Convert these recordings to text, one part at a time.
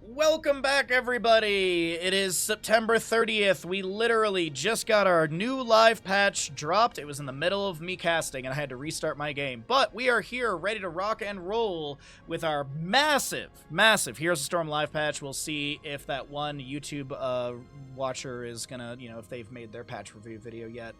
Welcome back, everybody! It is September 30th. We literally just got our new live patch dropped. It was in the middle of me casting, and I had to restart my game. But we are here, ready to rock and roll with our massive Heroes of Storm live patch. We'll see if that one YouTube watcher is gonna, if they've made their patch review video yet.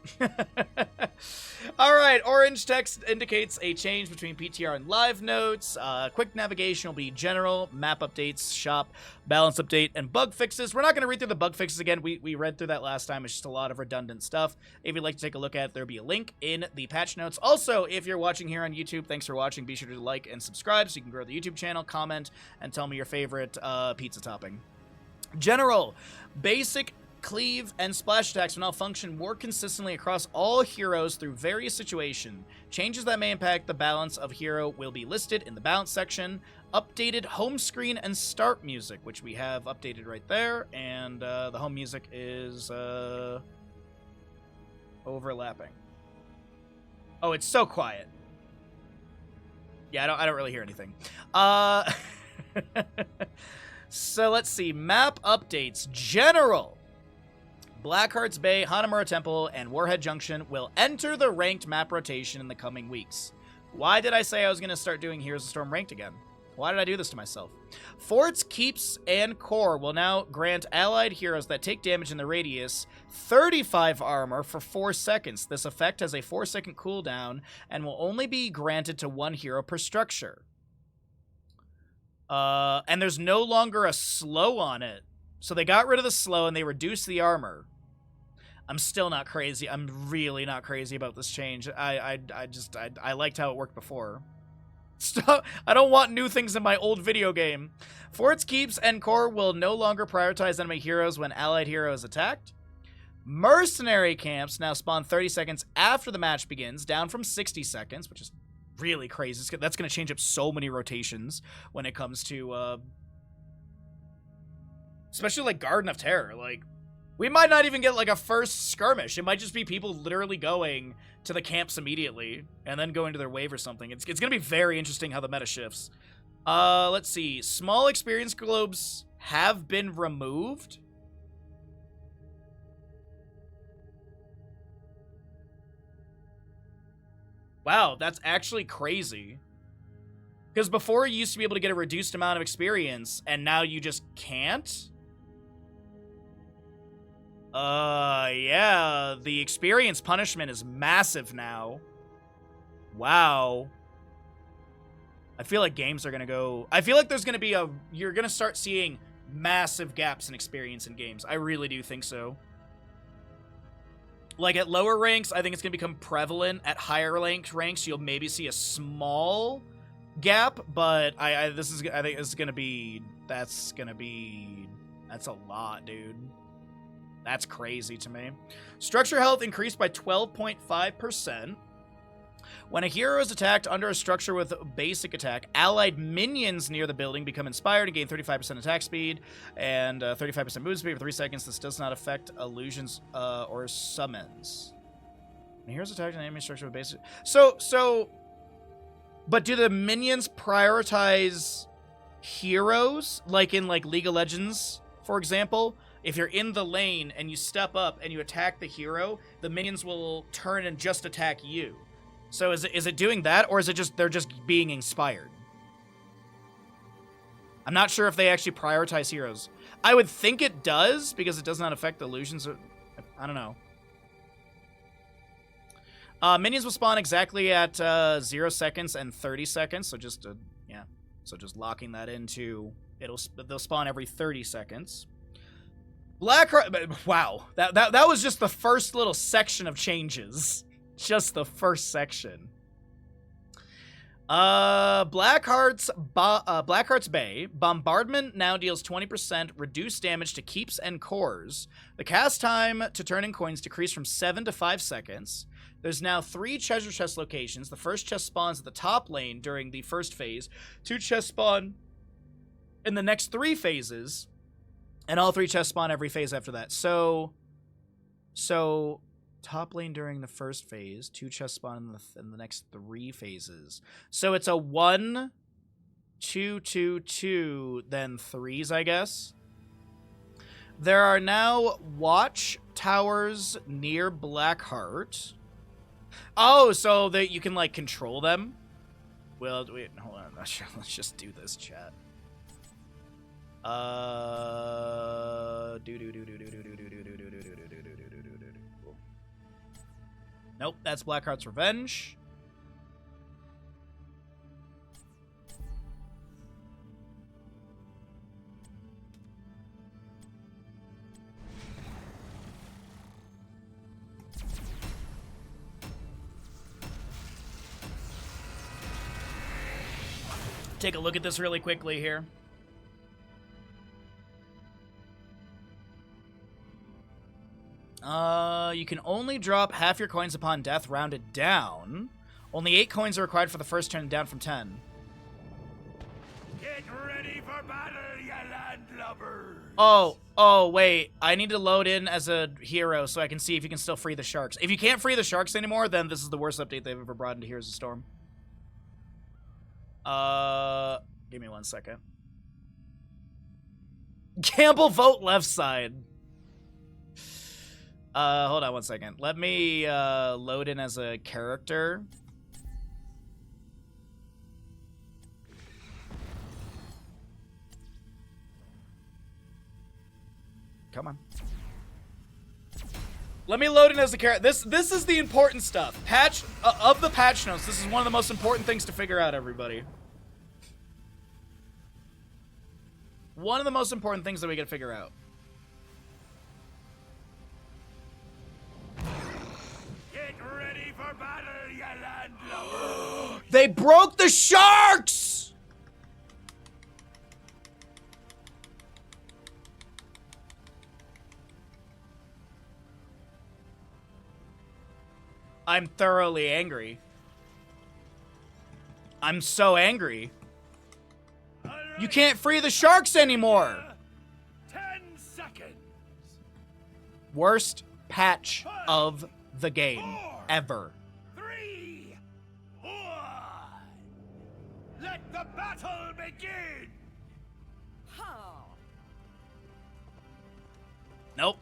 Alright, orange text indicates a change between PTR and live notes. Quick navigation will be general, map updates, shop, balance update, and bug fixes. We're not going to read through the bug fixes again. We read through that last time. It's just a lot of redundant stuff. If you'd like to take a look at it, there'll be a link in the patch notes. Also, if you're watching here on YouTube, thanks for watching. Be sure to like and subscribe so you can grow the YouTube channel, comment, and tell me your favorite pizza topping. General, basic, cleave, and splash attacks will now function more consistently across all heroes through various situations. Changes that may impact the balance of hero will be listed in the balance section. Updated home screen and start music, which we have updated right there, and the home music is overlapping. Oh, it's so quiet. Yeah, I don't really hear anything. So let's see. Map updates. General. Blackheart's Bay, Hanamura Temple, and Warhead Junction will enter the ranked map rotation in the coming weeks. Why did I say I was going to start doing Heroes of Storm ranked again? Why did I do this to myself? Forts, Keeps, and Core will now grant allied heroes that take damage in the radius 35 armor for 4 seconds. This effect has a 4-second cooldown and will only be granted to one hero per structure. And there's no longer a slow on it. So they got rid of the slow and they reduced the armor. I'm still not crazy. I'm really not crazy about this change. I liked how it worked before. Stop. I don't want new things in my old video game. Forts, Keeps, and Core will no longer prioritize enemy heroes when allied hero is attacked. Mercenary camps now spawn 30 seconds after the match begins, down from 60 seconds, which is really crazy. That's going to change up so many rotations when it comes to, especially like Garden of Terror. Like, we might not even get like a first skirmish. It might just be people literally going to the camps immediately and then going to their wave or something. It's going to be very interesting how the meta shifts. Let's see. Small experience globes have been removed. Wow, that's actually crazy. Because before you used to be able to get a reduced amount of experience, and now you just can't? Yeah, the experience punishment is massive now. Wow. I feel like games are gonna go... I feel like there's gonna be a... You're gonna start seeing massive gaps in experience in games. I really do think so. Like, at lower ranks, I think it's gonna become prevalent. At higher ranks, you'll maybe see a small gap, but I think this is gonna be... That's a lot, dude. That's crazy to me. Structure health increased by 12.5%. When a hero is attacked under a structure with basic attack, allied minions near the building become inspired and gain 35% attack speed and 35% movement speed for 3 seconds. This does not affect illusions or summons. When a hero's attacked in an enemy structure with basic... But do the minions prioritize heroes? Like in like League of Legends, for example? If you're in the lane and you step up and you attack the hero, the minions will turn and just attack you. So is it doing that, or is it just they're just being inspired? I'm not sure if they actually prioritize heroes. I would think it does, because it does not affect illusions. I don't know. Minions will spawn exactly at 0 seconds and 30 seconds. So just yeah. So just locking that into they'll spawn every 30 seconds. Blackheart, wow, that was just the first little section of changes. Just the first section. Blackheart's Bay. Bombardment now deals 20% reduced damage to keeps and cores. The cast time to turn in coins decreased from 7 to 5 seconds. There's now 3 treasure chest locations. The first chest spawns at the top lane during the first phase. 2 chests spawn in the next 3 phases. And all 3 chests spawn every phase after that. So top lane during the first phase, 2 chests spawn in the next 3 phases. So it's a 1 2, 2, 2, then 3s, I guess. There are now watch towers near Blackheart. Oh, so that you can, like, control them? Well, wait, hold on. Let's just do this, chat. Nope, that's Blackheart's Revenge. Take a look at this really quickly here. You can only drop half your coins upon death, rounded down. Only 8 coins are required for the first turn, down from 10. Get ready for battle, you landlubbers! Oh, wait. I need to load in as a hero so I can see if you can still free the sharks. If you can't free the sharks anymore, then this is the worst update they've ever brought into Heroes of Storm. Give me 1 second. Campbell, vote left side. Hold on 1 second. Let me, load in as a character. Come on. Let me load in as a character. This is the important stuff. Of the patch notes, this is one of the most important things to figure out, everybody. One of the most important things that we gotta figure out. Get ready for battle, you landlubbers! They broke the sharks! I'm thoroughly angry. I'm so angry. You can't free the sharks anymore! 10 seconds! Worst patch of the game 4, ever. 3, 1. Let the battle begin! Nope.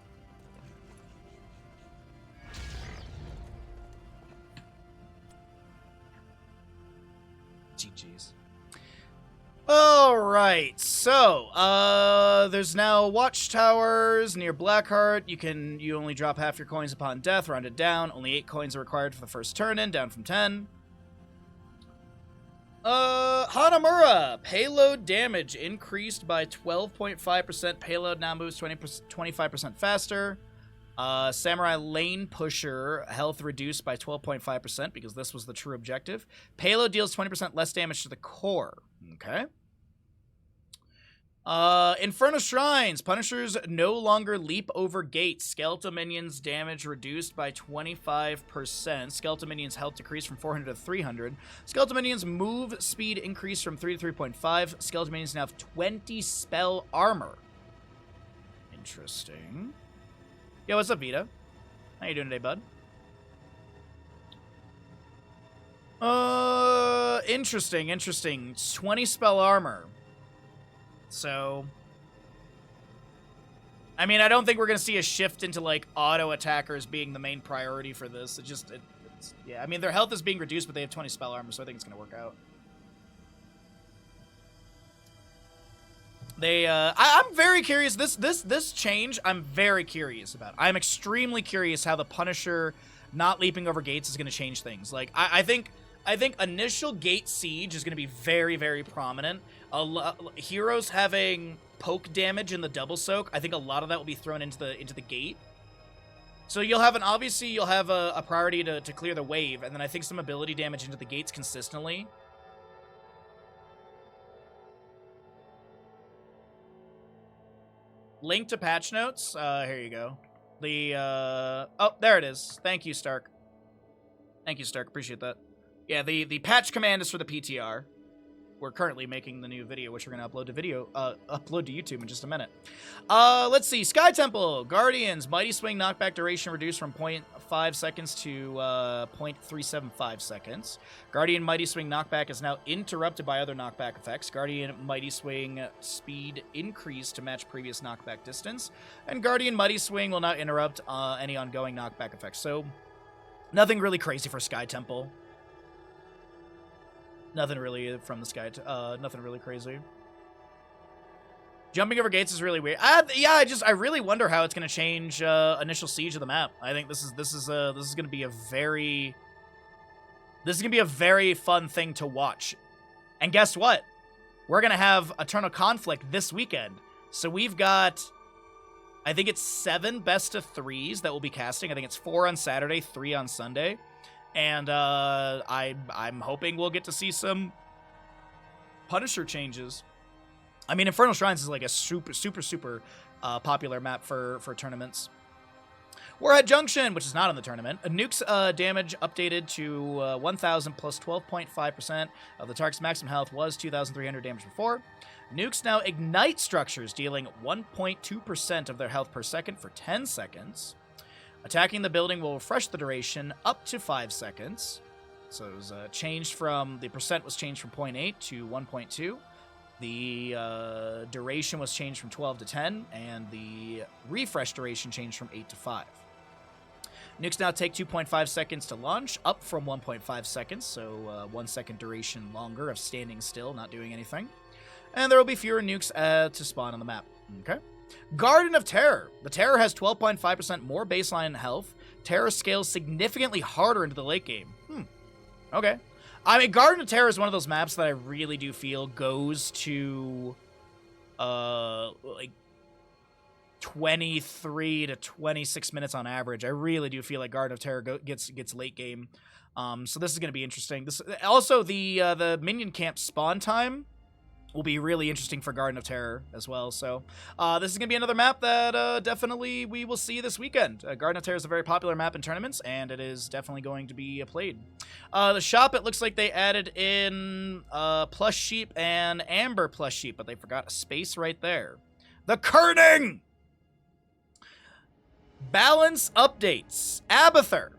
GG's. Alright, so, there's now watchtowers near Blackheart. You only drop half your coins upon death, rounded down. Only 8 coins are required for the first turn in, down from 10. Hanamura, payload damage increased by 12.5%. Payload now moves 25% faster. Samurai Lane Pusher, health reduced by 12.5% because this was the true objective. Payload deals 20% less damage to the core. Okay. Inferno Shrines. Punishers no longer leap over gates. Skeletal minions damage reduced by 25%. Skeletal minions health decreased from 400 to 300. Skeletal minions move speed increased from 3 to 3.5. Skeletal minions now have 20 spell armor. Interesting. Yo, what's up, Vita? How you doing today, bud? Interesting. 20 spell armor. So, I mean, I don't think we're going to see a shift into, like, auto attackers being the main priority for this. Yeah, I mean, their health is being reduced, but they have 20 spell armor, so I think it's going to work out. I'm very curious. This change, I'm very curious about. I'm extremely curious how the Punisher not leaping over gates is going to change things. Like, I think initial gate siege is going to be very, very prominent. Heroes having poke damage in the double soak, I think a lot of that will be thrown into the gate. So you'll have a priority to clear the wave, and then I think some ability damage into the gates consistently. Link to patch notes. Here you go. Oh, there it is. Thank you, Stark. Appreciate that. Yeah, the patch command is for the PTR. We're currently making the new video, which we're gonna upload to YouTube in just a minute. Let's see. Sky Temple, Guardians, Mighty Swing knockback duration reduced from 0.5 seconds to 0.375 seconds. Guardian Mighty Swing knockback is now interrupted by other knockback effects. Guardian Mighty Swing speed increased to match previous knockback distance. And Guardian Mighty Swing will not interrupt any ongoing knockback effects. So, nothing really crazy for Sky Temple. Nothing really from the Sky... nothing really crazy. Jumping over gates is really weird. I really wonder how it's going to change initial siege of the map. I think this is going to be a very fun thing to watch. And guess what? We're going to have Eternal Conflict this weekend. So we've got, I think it's 7 best of 3s that we'll be casting. I think it's 4 on Saturday, 3 on Sunday. And I'm hoping we'll get to see some Punisher changes. I mean, Infernal Shrines is like a super popular map for tournaments. Warhead Junction, which is not on the tournament. A nuke's damage updated to 1,000 plus 12.5% of the target's maximum health was 2,300 damage before. Nukes now ignite structures, dealing 1.2% of their health per second for 10 seconds. Attacking the building will refresh the duration up to 5 seconds. So it was changed from, the percent was changed from 0.8 to 1.2. The duration was changed from 12 to 10, and the refresh duration changed from 8 to 5. Nukes now take 2.5 seconds to launch, up from 1.5 seconds, so 1 second duration longer of standing still, not doing anything. And there will be fewer nukes to spawn on the map. Okay. Garden of Terror. The Terror has 12.5% more baseline health. Terror scales significantly harder into the late game. Okay. I mean, Garden of Terror is one of those maps that I really do feel goes to, like, 23 to 26 minutes on average. I really do feel like Garden of Terror gets late game. So this is going to be interesting. Also, the minion camp spawn time will be really interesting for Garden of Terror as well. So this is going to be another map that definitely we will see this weekend. Garden of Terror is a very popular map in tournaments, and it is definitely going to be played. The shop, it looks like they added in Plush Sheep and Amber Plush Sheep, but they forgot a space right there. The Kerning! Balance updates. Abathur.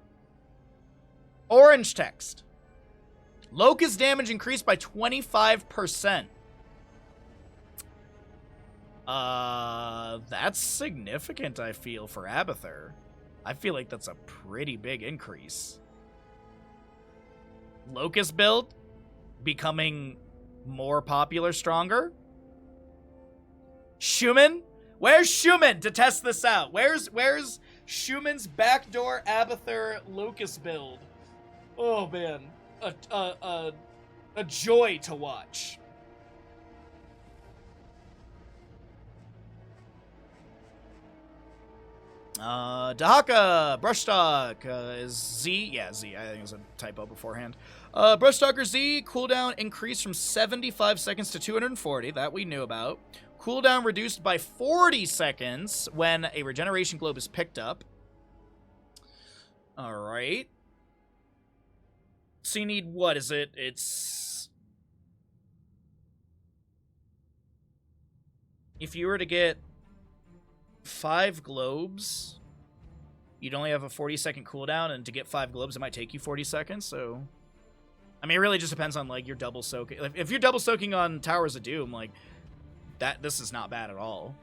Orange text. Locust damage increased by 25%. That's significant, I feel, for Abathur. I feel like that's a pretty big increase. Locust build becoming more popular, stronger. Schumann? Where's Schumann to test this out? Where's Schumann's backdoor Abathur Locust build? Oh man, a joy to watch. Dahaka, Brushstock, is Z. Yeah, Z. I think it was a typo beforehand. Brushstalker Z, cooldown increased from 75 seconds to 240. That we knew about. Cooldown reduced by 40 seconds when a regeneration globe is picked up. Alright. So you need, what is it? It's... If you were to get 5 globes, you'd only have a 40-second cooldown, and to get 5 globes, it might take you 40 seconds, so... I mean, it really just depends on, like, your double soaking. If you're double soaking on Towers of Doom, like, this is not bad at all.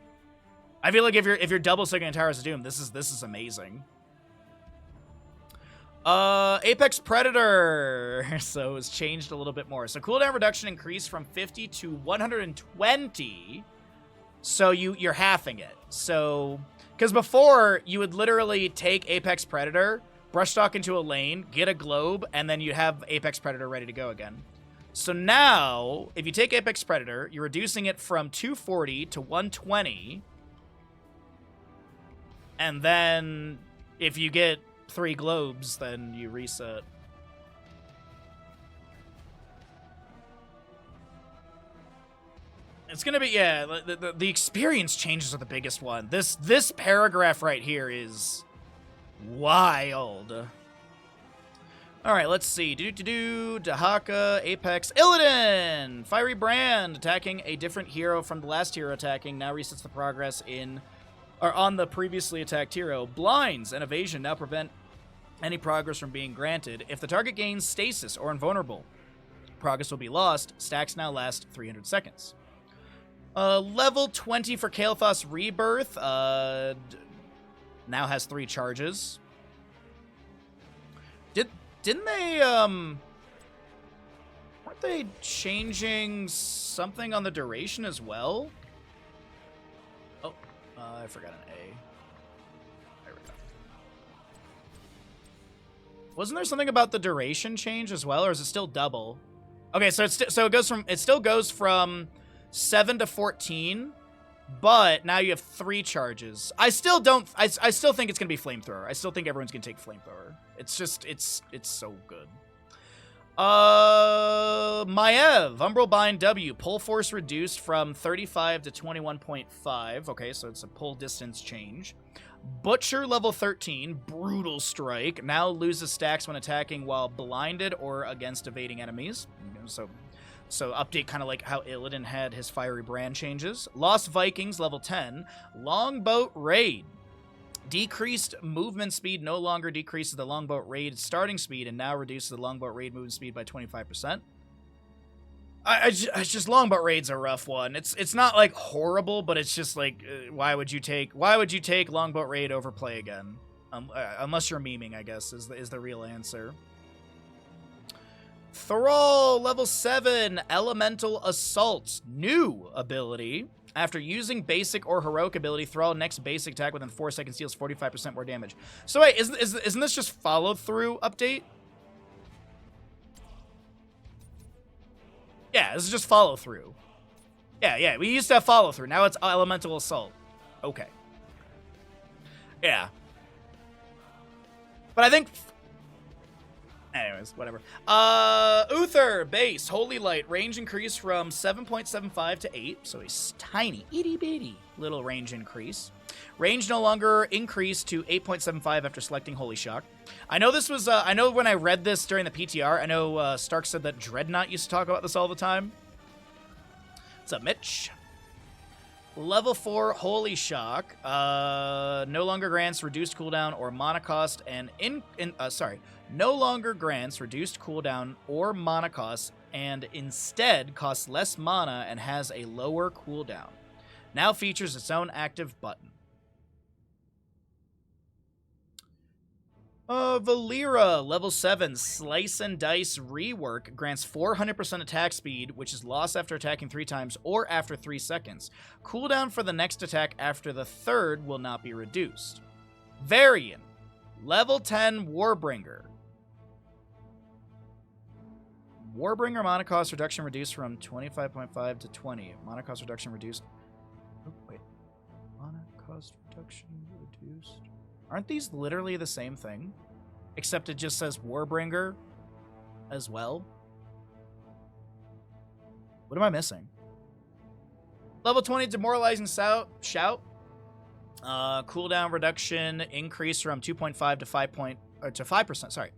I feel like if you're double soaking on Towers of Doom, this is amazing. Apex Predator. So it's changed a little bit more. So cooldown reduction increased from 50 to 120. So you're halving it. So, because before, you would literally take Apex Predator, brushstock into a lane, get a globe, and then you'd have Apex Predator ready to go again. So now, if you take Apex Predator, you're reducing it from 240 to 120. And then, if you get 3 globes, then you reset. It's gonna be, yeah, the experience changes are the biggest one. This paragraph right here is wild. Alright, let's see. Dahaka, Apex, Illidan! Fiery Brand, attacking a different hero from the last hero attacking, now resets the progress on the previously attacked hero. Blinds and Evasion now prevent any progress from being granted. If the target gains stasis or invulnerable, progress will be lost. Stacks now last 300 seconds. Level 20 for Kael'thas Rebirth. Now has 3 charges. Didn't they, weren't they changing something on the duration as well? Oh, I forgot an A. There we go. Wasn't there something about the duration change as well, or is it still double? Okay, so it still goes from 7 to 14, but now you have 3 charges. I still think it's gonna be flamethrower. I still think everyone's gonna take flamethrower. It's just it's so good. Maiev, Umbral Bind W, pull force reduced from 35 to 21.5. Okay, so it's a pull distance change. Butcher level 13, Brutal Strike, now loses stacks when attacking while blinded or against evading enemies. So update kind of like how Illidan had his Fiery Brand changes. Lost Vikings level 10, Longboat Raid. Decreased movement speed no longer decreases the Longboat Raid starting speed and now reduces the Longboat Raid movement speed by 25%. It's just Longboat Raid's a rough one. It's not like horrible, but it's just like why would you take Longboat Raid over Play Again? Unless you're memeing, I guess is the real answer. Thrall level 7, Elemental Assault, new ability. After using basic or heroic ability, Thrall next basic attack within 4 seconds deals 45% more damage. So wait, isn't this just follow through update? Yeah, this is just follow through. Yeah, we used to have follow through. Now it's Elemental Assault. Okay. Yeah. But I think... Anyways, whatever. Uther, base, Holy Light, range increase from 7.75 to 8, so a tiny, itty-bitty little range increase. Range no longer increased to 8.75 after selecting Holy Shock. I know this was, I know when I read this during the PTR, I know Stark said that Dreadnought used to talk about this all the time. What's up, Mitch? Level 4, Holy Shock, no longer grants reduced cooldown or mana cost and no longer grants reduced cooldown or mana cost and instead costs less mana and has a lower cooldown. Now features its own active button. Valera, level 7, Slice and Dice Rework, grants 400% attack speed, which is lost after attacking 3 times or after 3 seconds. Cooldown for the next attack after the third will not be reduced. Varian, level 10, Warbringer. Warbringer mana cost reduction reduced from 25.5 to 20. Mana cost reduction reduced. Oh, wait. Mana cost reduction reduced. Aren't these literally the same thing? Except it just says Warbringer as well? What am I missing? Level 20, Demoralizing Shout. Cooldown reduction increased from 2.5 to 5%. Sorry.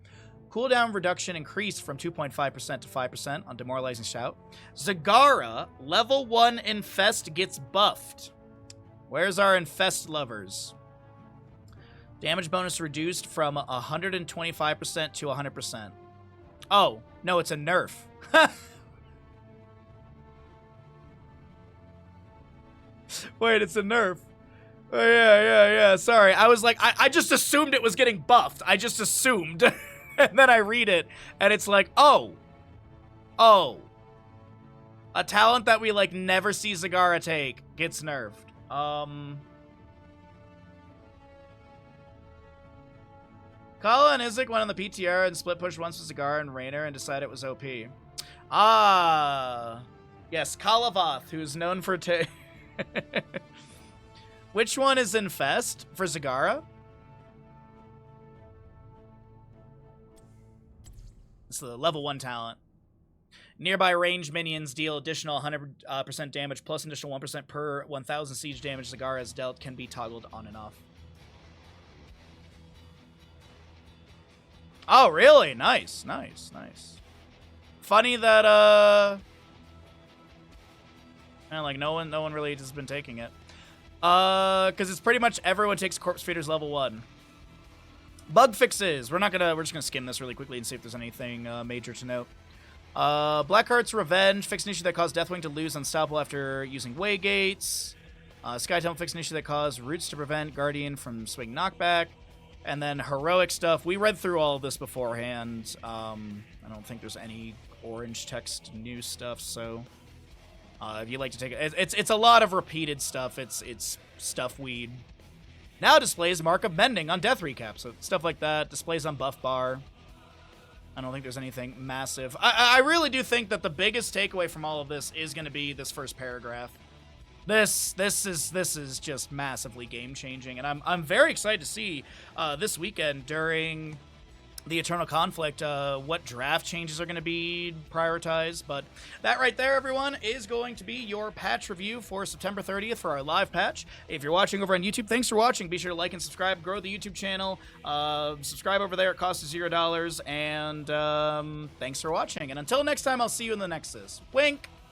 Cooldown reduction increased from 2.5% to 5% on Demoralizing Shout. Zagara, level 1 Infest gets buffed. Where's our Infest lovers? Damage bonus reduced from 125% to 100%. Oh, no, it's a nerf. Wait, it's a nerf. Oh, yeah. Sorry. I was like, I just assumed it was getting buffed. I just assumed. And then I read it, and it's like, oh. A talent that we, like, never see Zagara take gets nerfed. Kala and Isaac went on the PTR and split push once with Zagara and Raynor and decided it was OP. Ah. Yes, Kalavoth, who's known for Which one is Infest for Zagara? It's the level 1 talent. Nearby range minions deal additional 100% damage plus additional 1% per 1,000 siege damage Zagara has dealt, can be toggled on and off. Oh, really? Nice. Funny that, like, no one really has been taking it. Because it's pretty much everyone takes Corpse Feeder's level 1. Bug fixes. We're just gonna skim this really quickly and see if there's anything major to note. Blackheart's Revenge fixed an issue that caused Deathwing to lose Unstoppable after using Waygates. Sky Temple fixed an issue that caused Roots to prevent Guardian from swing knockback. And then heroic stuff. We read through all of this beforehand. I don't think there's any orange text new stuff, so if you like to take it, it's a lot of repeated stuff. It's stuff we now displays Mark of Mending on Death Recap, so stuff like that displays on Buff Bar. I don't think there's anything massive. I really do think that the biggest takeaway from all of this is going to be this first paragraph. This is just massively game changing, and I'm very excited to see this weekend during the Eternal Conflict what draft changes are going to be prioritized. But that right there, everyone, is going to be your patch review for September 30th for our live patch. If you're watching over on YouTube, thanks for watching. Be sure to like and subscribe, grow the YouTube channel. Subscribe over there. It costs $0. And thanks for watching. And until next time, I'll see you in the Nexus. Wink!